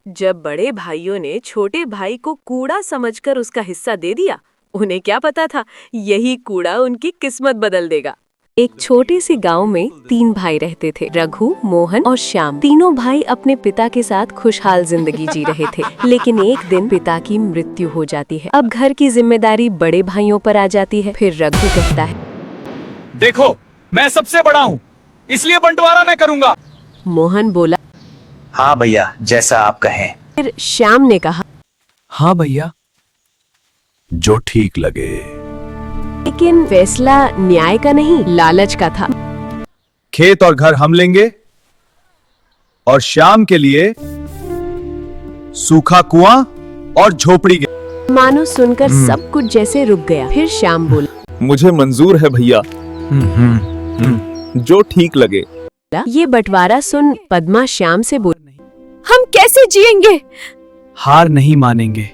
जब बड़े भाइयों ने छोटे भाई को कूड़ा समझकर उसका हिस्सा दे दिया, उन्हें क्या पता था यही कूड़ा उनकी किस्मत बदल देगा। एक छोटे से गांव में 3 भाई रहते थे, रघु, मोहन और श्याम। तीनों भाई अपने पिता के साथ खुशहाल जिंदगी जी रहे थे। लेकिन एक दिन पिता की मृत्यु हो जाती है। अब घर की जिम्मेदारी बड़े भाइयों पर आ जाती है। फिर रघु कहता है, देखो, मैं सबसे बड़ा हूँ, इसलिए बंटवारा मैं करूँगा। मोहन बोला, हाँ भैया, जैसा आप कहें। फिर श्याम ने कहा, हाँ भैया, जो ठीक लगे। लेकिन फैसला न्याय का नहीं, लालच का था। खेत और घर हम लेंगे और शाम के लिए सूखा कुआं और झोपड़ी। मानो सुनकर सब कुछ जैसे रुक गया। फिर श्याम बोला, मुझे मंजूर है भैया, जो ठीक लगे। ये बंटवारा सुन पद्मा श्याम से बोली, हम कैसे जिएंगे? हार नहीं मानेंगे।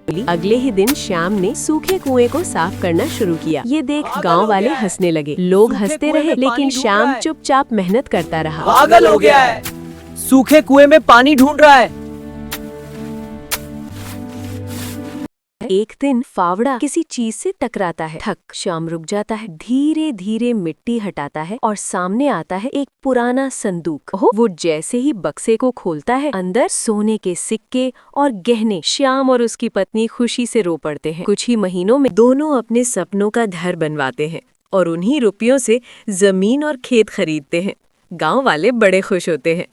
अगले ही दिन श्याम ने सूखे कुएं को साफ करना शुरू किया। ये देख गांव वाले हंसने लगे। लोग हंसते रहे, लेकिन श्याम चुपचाप मेहनत करता रहा। पागल हो गया है, सूखे कुएं में पानी ढूंढ रहा है। एक दिन फावड़ा किसी चीज से टकराता है। थक श्याम रुक जाता है, धीरे धीरे मिट्टी हटाता है और सामने आता है एक पुराना संदूक। वो जैसे ही बक्से को खोलता है, अंदर सोने के सिक्के और गहने। श्याम और उसकी पत्नी खुशी से रो पड़ते हैं। कुछ ही महीनों में दोनों अपने सपनों का घर बनवाते हैं और उन्हीं रुपयों से जमीन और खेत खरीदते हैं। गाँव वाले बड़े खुश होते हैं।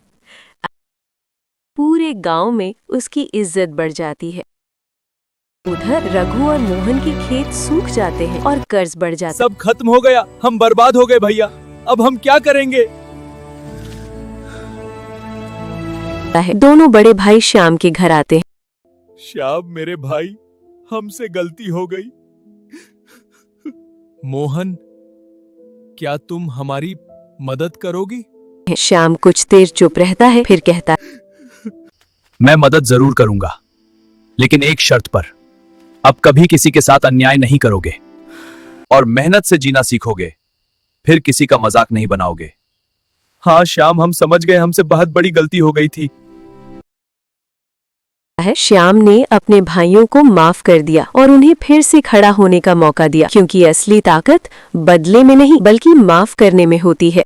पूरे गाँव में उसकी इज्जत बढ़ जाती है। उधर रघु और मोहन के खेत सूख जाते हैं और कर्ज बढ़ जाता है। सब खत्म हो गया, हम बर्बाद हो गए भैया, अब हम क्या करेंगे? दोनों बड़े भाई श्याम के घर आते हैं। श्याम मेरे भाई, हमसे गलती हो गई। मोहन, क्या तुम हमारी मदद करोगी? श्याम कुछ देर चुप रहता है, फिर कहता है, मैं मदद जरूर करूंगा, लेकिन एक शर्त पर। अब कभी किसी के साथ अन्याय नहीं करोगे और मेहनत से जीना सीखोगे। फिर किसी का मजाक नहीं बनाओगे। हाँ श्याम, हम समझ गए, हमसे बहुत बड़ी गलती हो गई थी। श्याम ने अपने भाइयों को माफ कर दिया और उन्हें फिर से खड़ा होने का मौका दिया, क्योंकि असली ताकत बदले में नहीं बल्कि माफ करने में होती है।